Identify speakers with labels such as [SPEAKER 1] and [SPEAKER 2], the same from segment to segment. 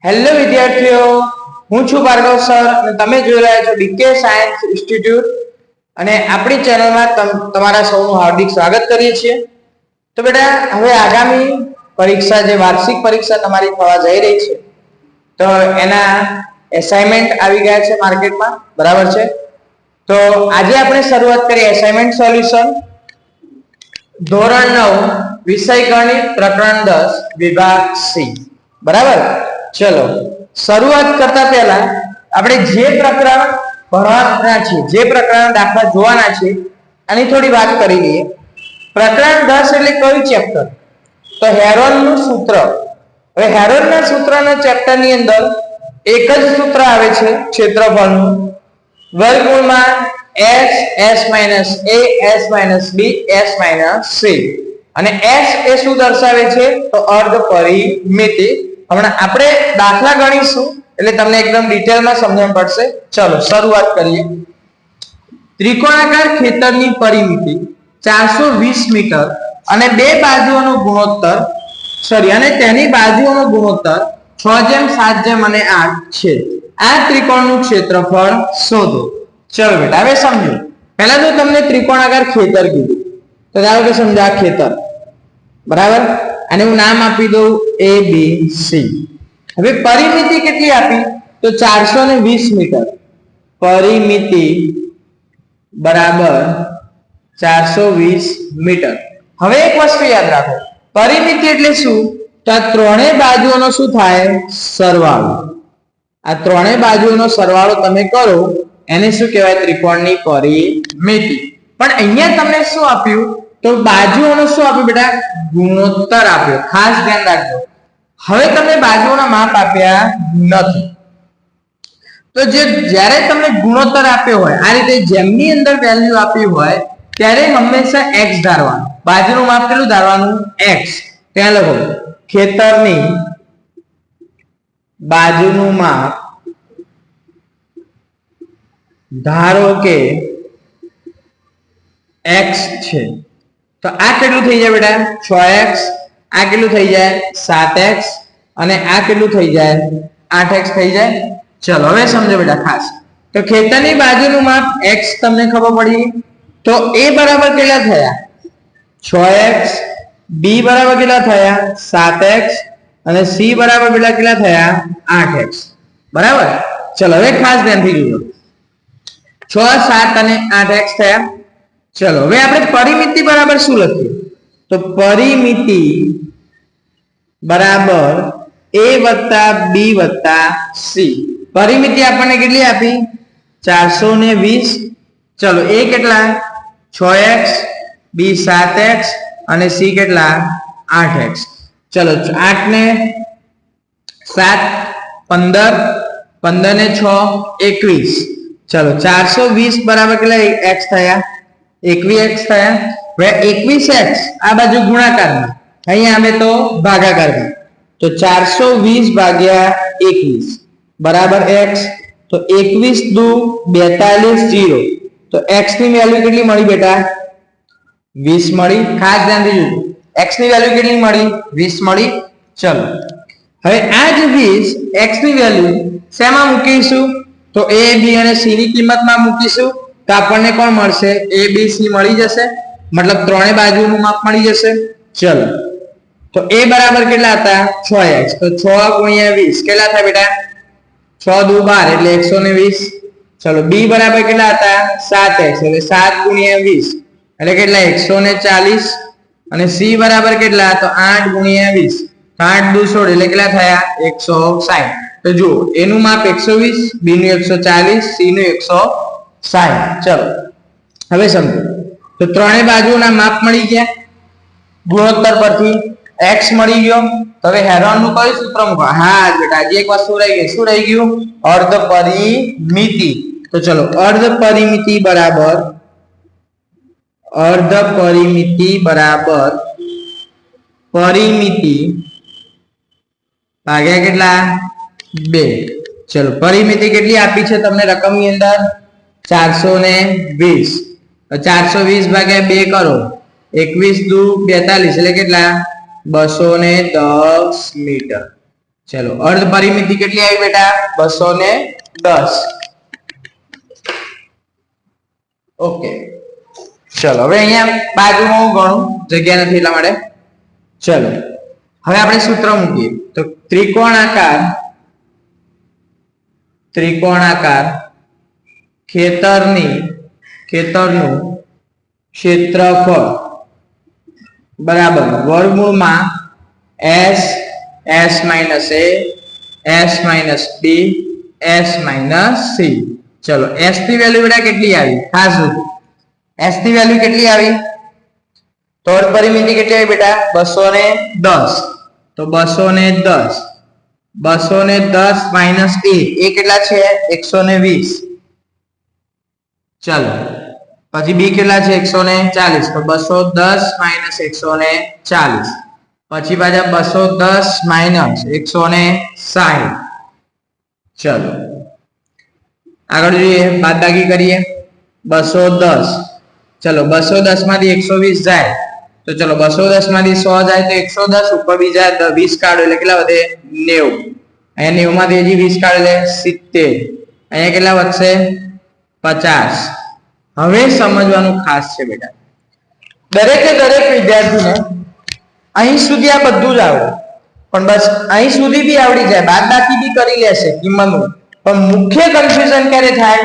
[SPEAKER 1] Hello વિદ્યાર્થીઓ, હું છું ભાર્ગવ સર અને તમે જોઈ રહ્યા છો ડીકે સાયન્સ ઇન્સ્ટિટ્યૂટ અને આપણી ચેનલમાં તમારા સૌનું હાર્દિક સ્વાગત કરીએ છીએ. તો બેટા, હવે આગામી પરીક્ષા જે વાર્ષિક પરીક્ષા તમારી થવા જઈ રહી છે, તો એના એસાઇનમેન્ટ આવી ગયા છે માર્કેટમાં, બરાબર છે? તો આજે આપણે શરૂઆત કરીએ એસાઇનમેન્ટ સોલ્યુશન, ધોરણ 9 વિષય ગણિત, પ્રકરણ 10 વિભાગ સી. બરાબર, ચલો શરૂઆત કરતા પહેલા આપણે જે પ્રકરણ ભણવાના છે, જે પ્રકરણ દાખલા જોવાના છે, આની થોડી વાત કરી લઈએ. પ્રકરણ 10 એટલે કયું ચેપ્ટર? તો હેરોનનું સૂત્ર. હવે હેરોનના સૂત્રના ચેપ્ટરની અંદર એક જ સૂત્ર આવે છે ક્ષેત્રફળનું, વર્ગમૂળમાં s s - a s - b s - c. અને s એ શું દર્શાવે છે? તો અર્ધ પરિમિતિ. હમણાં આપણે દાખલા ગણીશું એટલે તમને એકદમ ડિટેલમાં સમજણ પડશે. ચલો શરૂઆત કરીએ. ત્રિકોણાકાર ખેતરની પરિમિતિ 420 મીટર અને બે બાજુઓનો ગુણોત્તર અને તેની બાજુઓનો ગુણોત્તર 6:7:8 છે. આ ત્રિકોણનું ક્ષેત્રફળ શોધો. ચલો બેટા, હવે સમજો. પહેલા તો તમને ત્રિકોણાકાર ખેતર કીધું, તો ધારો કે સમજો આ ખેતર, બરાબર, અને હું નામ આપી દઉં a b c. હવે પરિમિતિ કેટલી આપી? તો 420 મીટર. પરિમિતિ બરાબર 420 મીટર. હવે એક વસ્તુ યાદ રાખો, પરિમિતિ એટલે શું? તો આ ત્રણેય બાજુઓનો શું થાય? સરવાળો. આ ત્રણેય બાજુઓનો સરવાળો તમે કરો એને શું કહેવાય? ત્રિકોણની પરિમિતિ. પણ અહીંયા તમને શું આપ્યું? તો બાજુઓનો શું આપ્યું બેટા? ગુણોત્તર આપ્યો. ખાસ ધ્યાન રાખજો, હવે તમને બાજુઓના માપ આપ્યા નથી. તો જ્યારે તમને ગુણોત્તર આપ્યો હોય, આ રીતે જેમની અંદર વેલ્યુ આપી હોય ત્યારે હંમેશા x ધારવાનું. બાજુનું માપ કેટલું ધારવાનું? x. ત્યાં લખો ખેતરની બાજુનું માપ ધારો કે x છે. તો આ કેટલું થઈ જાય બેટા? 6x. આ કેટલું થઈ જાય? 7x. અને આ કેટલું થઈ જાય? 8x થઈ જાય. ચલો હવે સમજો બેટા ખાસ. તો ખેતરની બાજુનું માપ x તમને ખબર પડી. તો a બરાબર કેટલા થયા? 6x. b બરાબર કેટલા થયા? 7x. અને c બરાબર કેટલા થયા? 8x. બરાબર. ચલો હવે ખાસ ધ્યાનથી જોજો. 6, 7 અને 8x થયા. ચલો હવે આપણે પરિમિતિ બરાબર શું લખીએ? તો પરિમિતિ બરાબર a + b + c. પરિમિતિ આપણને કેટલી આપી? 420. ચલો a કેટલા? 6x, b 7x અને c કેટલા? 8x. ચલો 8 ને 7 15, 15 ને 6 21. ચલો 420 બરાબર કેટલા x થયા? 21x થયા. હવે 21x આ બાજુ ગુણાકારમાં, અહીંયા આવે તો ભાગાકારમાં. તો 420 ભાગ્યા 21 બરાબર x. તો 21 દુ 42 0. તો x ની વેલ્યુ કેટલી મળી બેટા? 20 મળી. ખાસ ધ્યાનથી જોજો, x ની વેલ્યુ કેટલી મળી? 20 મળી. ચલો હવે આ જ 20 x ની વેલ્યુ શેમાં મૂકીશું? તો a b અને c ની કિંમતમાં મૂકીશું. તો આપણને કોણ મળશે? a b c મળી જશે, મતલબ ત્રણેય બાજુનું માપ મળી જશે. ચલો તો a બરાબર કેટલા હતા? 6x. તો 6 × 20 કેટલા થાય બેટા? 6 દુ 12 એટલે 120. ચલો b બરાબર કેટલા હતા? 7x. એટલે 7 × 20 એટલે કેટલા? 140. અને c બરાબર કેટલા? તો 8 × 20. 8 દુ 16 એટલે કેટલા થયા? 160. તો જુઓ, a નું માપ 120, b નું 140, c નું 160. ચલો હવે સમજો. તો ત્રણેય બાજુના માપ મળી ગયા ગુણોત્તર પરથી. x મળી ગયો. તો હવે હેરોનનું કયું સૂત્ર મૂકો? હા બેટા, હજી એક વસ્તુ રહી ગઈ. શું રહી ગયું? અર્ધ પરિમિતિ. તો ચલો અર્ધ પરિમિતિ બરાબર પરિમિતિ ભાગ્યા કેટલા? 2. ચલો પરિમિતિ કેટલી આપી છે તમને રકમની અંદર? 420. 420 ભાગ્યા 2 કરો, 21 દુ 42 એટલે કેટલા? 210 મીટર. ચલો અર્ધ પરિમિતિ કેટલી આવી બેટા? 210. ઓકે, ચલો હવે અહીંયા બાજુમાં હું ગણું, જગ્યા નથી એટલા માટે. ચલો હવે આપણે સૂત્ર મૂકીએ તો ત્રિકોણાકાર ખેતરનું ક્ષેત્રફળ બરાબર વર્ગમૂળમાં s s minus a s minus b s minus c. ચલો s ની વેલ્યુ બેટા કેટલી આવી? ખાસ જોજો, s ની વેલ્યુ કેટલી આવી? તો અર્ધ પરિમિતિ કેટલી આવી બેટા? 210. તો 210 minus a એ કેટલા છે? 120. ચલો પછી b કેટલા છે? 140. તો 210 minus 140. પછી પાછા 210 minus 160. ચલો આગળ જોઈએ, બાદબાકી કરીએ. 210, ચલો 210 માંથી 120 જાય તો ચલો 210 માંથી 100 જાય તો 110 ઉપર બીજા 20 કાઢો એટલે કેટલા વધે? 90. અહીંયા 90 માંથી હજી 20 કાઢો એટલે 70. અહીંયા કેટલા વધશે? 50. હવે સમજવાનું ખાસ છે બેટા, દરેક વિદ્યાર્થીને અહીં સુધી આ બધું જ આવડે, પણ બસ અહીં સુધી બી આવડી જાય, બાદબાકી બી કરી લેશે કિંમતનું. પણ મુખ્ય કન્ફ્યુઝન ક્યારે થાય?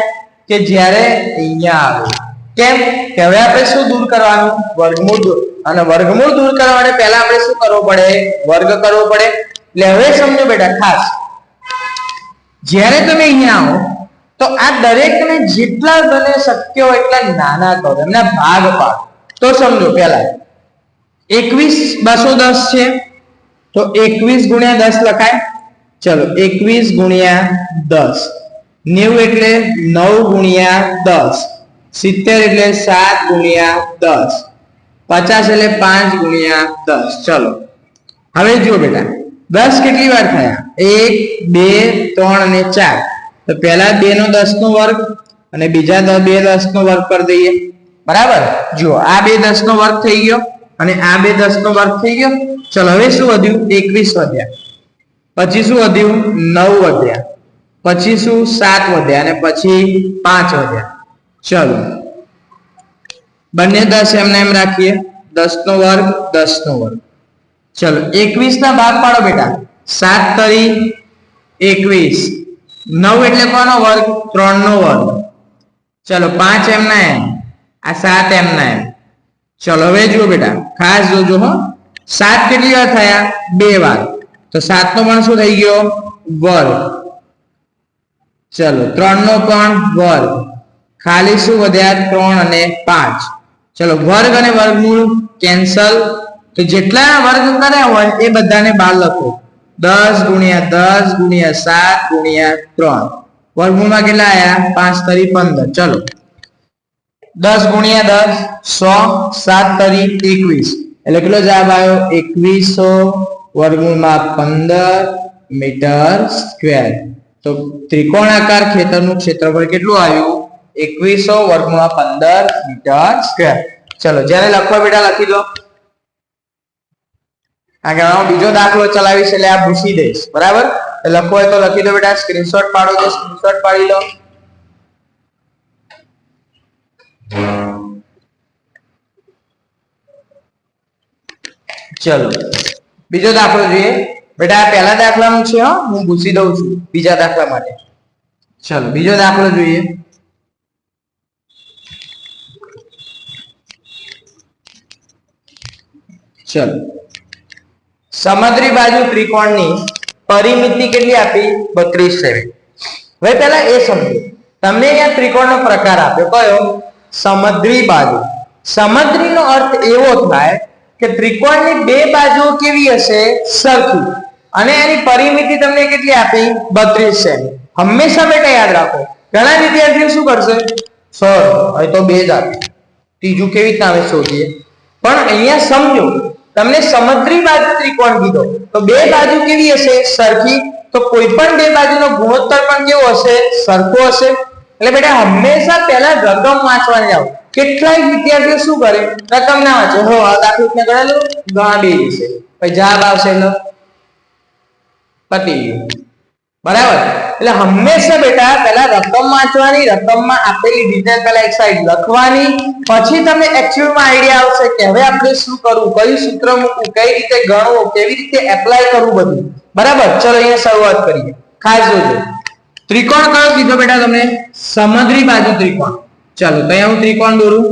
[SPEAKER 1] કે જ્યારે અહીંયા આવે. કેમ કે હવે આપણે શું દૂર કરવાનું? વર્ગમૂળ દૂર. અને વર્ગમૂળ દૂર કરવા માટે પહેલા આપણે શું કરવું પડે? વર્ગ કરવો પડે. એટલે હવે સમજો બેટા ખાસ, જ્યારે તમે અહીંયા આવો તો આ દરેકને જેટલા બને શક્ય હોય એટલા નાના કરો, એમના ભાગ પાડો. તો સમજો પહેલા 21 210 છે તો 21 ગુણ્યા 10 લખાય. ચલો 21 ગુણ્યા 10, 90 એટલે 9 ગુણ્યા 10, 70 એટલે 7 ગુણ્યા 10, 50 એટલે 5 ગુણ્યા 10. ચલો હવે જુઓ બેટા 10 કેટલી વાર થયા? 1 2 3 અને 4. તો પહેલા 2 નો 10 નો વર્ગ અને બીજા 2 10 નો વર્ગ કરી દઈએ. બરાબર, જુઓ આ 2 10 નો વર્ગ થઈ ગયો અને આ 2 10 નો વર્ગ થઈ ગયો. ચલો હવે શું વધ્યું? 21 વધ્યા. પછી શું વધ્યું? 9 વધ્યા. પછી શું? 7 વધ્યા અને પછી 5 વધ્યા. ચલો બંને 10 એમને એમ રાખીએ. 10 નો વર્ગ 10 નો વર્ગ. ચલો 21 ના ભાગ પાડો બેટા. 7 તરી 21, 9 એટલે કોનો વર્ગ? 3 નો વર્ગ. ચલો 5 એમના એમ, આ 7 એમના એમ. ચલો હવે જુઓ બેટા ખાસ જોજો હો, 7 કેટલી વાર થયા? 2 વાર. તો 7 નો પણ શું થઈ ગયો? વર્ગ. ચલો 3 નો પણ વર્ગ. ખાલી શું વધ્યા? 3 અને 5. ચલો વર્ગ અને વર્ગમૂળ કેન્સલ. તો જેટલા વર્ગ કર્યા હોય એ બધાને બહાર લખો. 10 ગુણ્યા 10 ગુણ્યા 7 ગુણ્યા 3. વર્ગમૂળમાં કેટલા આયા? 5 તરી 15. ચલો 10 ગુણ્યા 10 100, 7 તરી 21 એટલે કેટલો જવાબ આવ્યો? 2100 વર્ગમૂળમાં 15 મીટર સ્ક્વેર. તો ત્રિકોણાકાર ખેતરનું ક્ષેત્રફળ કેટલું આવ્યું? 2100 વર્ગમૂળમાં 15 મીટર સ્ક્વેર. ચલો જ્યારે લખવા બેટા લખી દો. આગળ બીજો દાખલો ચલાવીશ એટલે આ પૂછી દઈશ. બરાબર, લખવો હોય તો લખી દો બેટા. સ્ક્રીનશોટ પાડો તો સ્ક્રીનશોટ પાડી લો. ચલો બીજો દાખલો જોઈએ બેટા. આ પહેલા દાખલાનું છે, હું પૂછી દઉં છું બીજા દાખલા માટે. ચલો બીજો દાખલો જોઈએ. ચલો સમદ્રી બાજુ ત્રિકોણની પરિમિતિ કેટલી આપી? 32 સેમી. હવે પહેલા એ સમજો, તમને અહીંયા ત્રિકોણનો પ્રકાર આપ્યો કયો? સમદ્રી બાજુ. સમદ્રીનો અર્થ એવો થાય કે ત્રિકોણની બે બાજુઓ કેવી હશે? સરખી. અને એની પરિમિતિ તમને કેટલી આપી? 32 સેમી. હંમેશા બેટા યાદ રાખો, ઘણા વિદ્યાર્થીઓ શું કરશે? સર હવે તો બે જ આપી, ત્રીજું કેવી રીતના આવે શોધીએ? પણ અહીંયા સમજો, તમને સમદ્રી બાજુ ત્રિકોણ કીધો તો બે બાજુ કેવી હશે? સરખી. તો કોઈ પણ બે બાજુનો ગુણોત્તર પણ કેવો હશે? સરખો હશે. એટલે બેટા હંમેશા પહેલા રકમ વાંચવાની જાવ. કેટલાય વિદ્યાર્થીઓ શું કરે? રકમ ના વાંચે. હો આ દાખલો મેં ગણેલો, ગણા બે જશે, પછી જવાબ આવશે એટલે પતી ગયું. બરાબર. એટલે હંમેશા બેટા પહેલા રકમ વાંચવાની, રકમમાં આપેલી ડિટેલ પહેલા એક સાઈડ લખવાની, પછી તમને એક્ચ્યુઅલમાં આઈડિયા આવશે કે હવે આપણે શું કરવું, કયું સૂત્ર મૂકવું, કઈ રીતે ગણવું, કેવી રીતે એપ્લાય કરવું બધું. બરાબર. ચલો અહીંયા શરૂઆત કરીએ. ખાસ જોજો. ત્રિકોણ કયો કીધો બેટા તમને? સમદ્રી બાજુ ત્રિકોણ. ચલો તો અહીંયા હું ત્રિકોણ દોરું.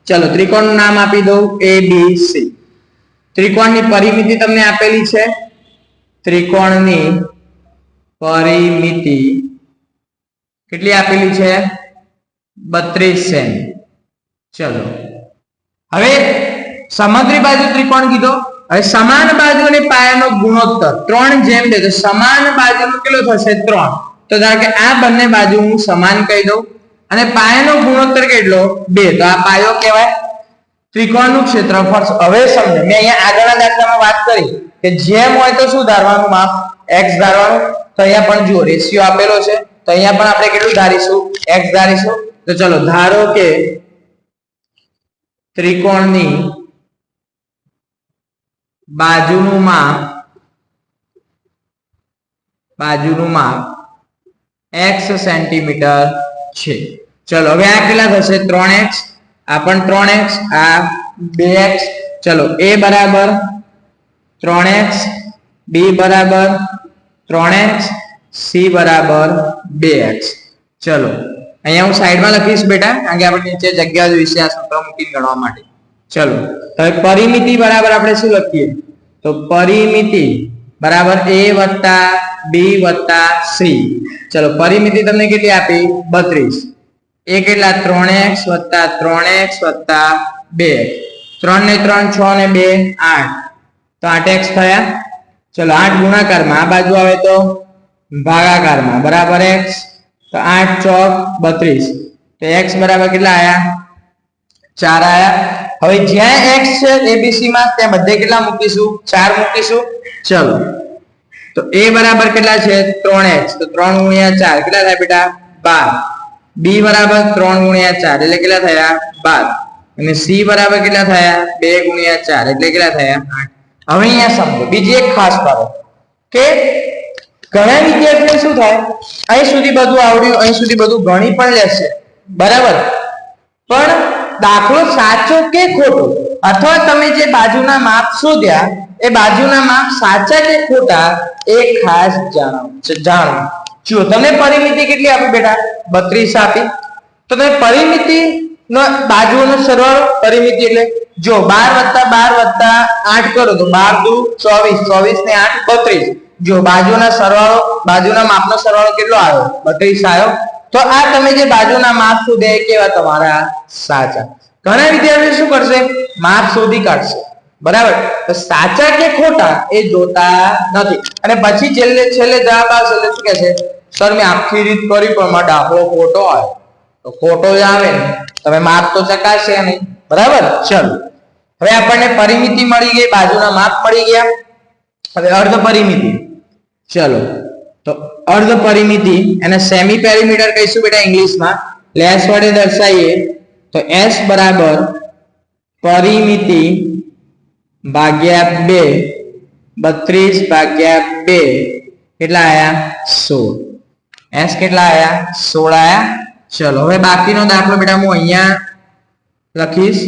[SPEAKER 1] ચલો ત્રિકોણનું નામ આપી દઉં ABC. ત્રિકોણની પરિમિતિ તમને આપેલી છે. ત્રિકોણની પરિમિતિ કેટલી આપેલી છે? 32 સેમી. ચલો હવે સમદ્રી બાજુ ત્રિકોણ કીધો. હવે સમાન બાજુ અને પાયાનો ગુણોત્તર 3:2. તો સમાન બાજુનો કેટલો થશે? 3. તો ધારો કે આ બંને બાજુ હું સમાન કહી દઉં અને પાયાનો ગુણોત્તર કેટલો? 2. તો આ પાયો કહેવાય. ત્રિકોણનું ક્ષેત્રફળ. હવે સમજો, મેં અહીંયા આગળના દાખલામાં વાત કરી કે જેમ હોય તો શું ધારવાનું? માપ x ધારવાનું. તો અહીંયા પણ જુઓ રેશિયો આપેલો છે, તો અહીંયા પણ આપણે કેટલું ધારીશું? x ધારીશું. તો ચલો ધારો કે ત્રિકોણની બાજુનું માપ x સેન્ટીમીટર છે. ચલો હવે આ કેટલા થશે? 3x. આ પણ 3x, આ 2x. ચલો a બરાબર 3x, b બરાબર 3x, c બરાબર 2x. ચલો અહીંયા હું સાઈડમાં લખીશ બેટા, કારણ કે આપણે નીચે જગ્યા જોઈશે આ સૂત્ર મૂકીને ગણવા માટે. ચલો હવે પરિમિતિ બરાબર આપણે શું લખીએ? તો પરિમિતિ બરાબર a વત્તા b વત્તા c. ચલો પરિમિતિ તમને કેટલી આપી? 32. એ કેટલા? 3x વત્તા 3x વત્તા 2x. 3 ને 3 6 ને 2 8. તો 8x થયા. ચલો 8 ગુણાકારમાં આ બાજુ આવે તો ભાગાકારમાં બરાબર x. તો 8 ચોક 32. તો x બરાબર કેટલા આયા? 4 આયા. હવે જ્યાં x છે ABC માં ત્યાં બધે કેટલા મૂકીશું? 4 મૂકીશું. ચલો તો a બરાબર કેટલા છે? 3x. તો 3 ગુણ્યા 4 કેટલા થાય બેટા? 12. b બરાબર 3 ગુણ્યા 4 એટલે કેટલા થયા? 12. અને c બરાબર કેટલા થયા? 2 ગુણ્યા 4 એટલે કેટલા થયા? 8. હવે અહીંયા સમજો બીજી એક ખાસ બાબત કે ઘણા વિદ્યાર્થીઓ શું થાય, અહીં સુધી બધું આવડ્યું, અહીં સુધી બધું ગણી પણ લેશે. બરાબર. પણ દાખલો સાચો કે ખોટો, અથવા તમે જે બાજુના માપ શોધ્યા એ બાજુના માપ સાચા કે ખોટા એ ખાસ જાણો. જો તમને પરિમિતિ કેટલી આપી બેટા? 32 આપી. તો તમે પરિમિતિ નો બાજુનો સરવાળો, પરિમિતિ એટલે જો 12 વત્તા 8 કરો તો 12 દુ 24, 24 ને 8 32. જો બાજુના સરવાળો, બાજુના માપનો સરવાળો કેટલો આવ્યો? 32 આવ્યો. તો આ તમે જે બાજુના માપ શોધ્યા એ કેવા? તમારા સાચા. ઘણા વિદ્યાર્થીઓ શું કરશે? માપ શોધી કાઢશે. બરાબર. તો સાચા કે ખોટા એ જોતા નથી અને પછી છેલ્લે જવાબ આવશે એટલે શું કહે છે? સર મેં આખી રીત કરી પણ મારો દાખલો ખોટો આવ્યો. તો ખોટો જ આવે ને, તમે માપ તો ચકાશે નહીં. બરાબર. ચલો હવે આપણને પરિમિતિ મળી ગઈ, બાજુના માપ મળી ગયા. હવે અર્ધ પરિમિતિ. ચલો તો અર્ધ પરિમિતિ એને સેમી પેરીમીટર કહીશું બેટા ઇંગ્લિશમાં. લેસ વડે દર્શાવીએ તો s બરાબર પરિમિતિ ભાગ્યા 2, 32 ભાગ્યા 2 કેટલા આયા? 16. s કેટલા આયા? 16 આયા. ચલો હવે બાકીનો દાખલો બેટા હું અહીંયા લખીશ,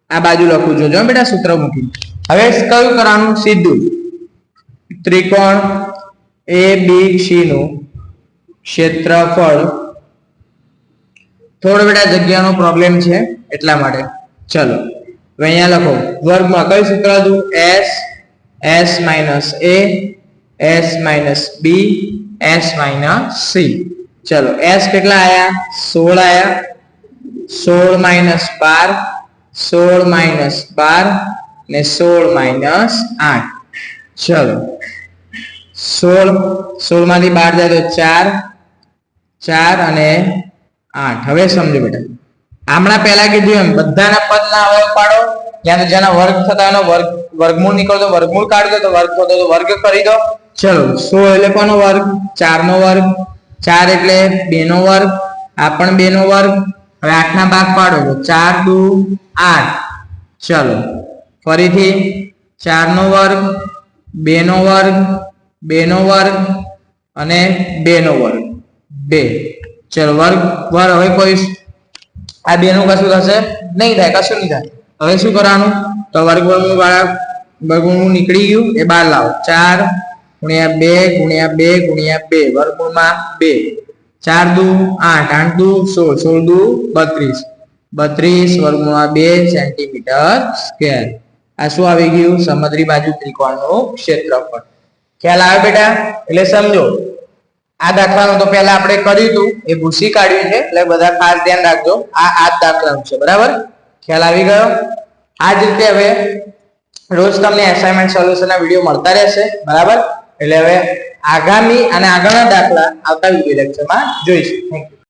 [SPEAKER 1] આ બાજુ લખું જોજો બેટા સૂત્ર મૂકી. હવે કયું કરવાનું? સીધું ત્રિકોણ ABC નું ક્ષેત્રફળ. થોડો બેટા જગ્યાનો પ્રોબ્લેમ છે એટલા માટે. ચલો હવે અહીંયા લખો વર્ગમાં કયું સૂત્ર હતું? s minus a, s minus b, s minus c. ચલો s કેટલા આયા? 16 આયા. 16 minus 12, 16 minus 12 ને 16 minus 8. ચલો 16 માંથી 12 જાય તો 4, 4 અને 8. હવે સમજો બેટા, હમણાં પહેલા કીધું એમ બધાના પદના અવયવ પાડો, જેના વર્ગ થતા એનો વર્ગમૂળ નીકળતો વર્ગમૂળ કાઢો, તો વર્ગ થતો તો વર્ગ કરી દો. ચલો 16 એટલે કોનો વર્ગ? 4 નો વર્ગ. 4 એટલે 2 નો વર્ગ. આ પણ 2 નો વર્ગ. હવે 8 ના ભાગ પાડો તો 4 દુ 8. ચલો ફરીથી 4 નો વર્ગ, 2 નો વર્ગ 2 નો વર્ગ અને 2 નો વર્ગ 2. ચલો વર્ગ હવે કોઈ આ 2 નું કશું થશે નહીં થાય, કશું નહીં થાય. હવે શું કરવાનું? તો વર્ગમૂળ વાળા વર્ગમૂળ નીકળી ગયું એ બહાર લાવો. 4 × 2 × 2 × 2 વર્ગમૂળમાં 2. 4 દુ 8, 8 દુ 16, 16 દુ 32, 32 વર્ગમૂળમાં 2 સેન્ટીમીટર સ્ક્વેર. આ શું આવી ગયું? સમદ્રી બાજુ ત્રિકોણનું ક્ષેત્રફળ. ખ્યાલ આવે બેટા? એટલે સમજો આ દાખલાનું તો પહેલા આપણે કર્યું હતું એ ભૂસી કાઢ્યું છે, એટલે બધા ખાસ ધ્યાન રાખજો. આ દાખલાનું છે, બરાબર? ખ્યાલ આવી ગયો? આ જ રીતે હવે રોજ તમને એસાઇનમેન્ટ સોલ્યુશનના વિડીયો મળતા રહેશે, બરાબર? એટલે હવે આગામી અને આગળના દાખલા આવતા વિડીયો લેક્ચરમાં જોઈશું. Thank you.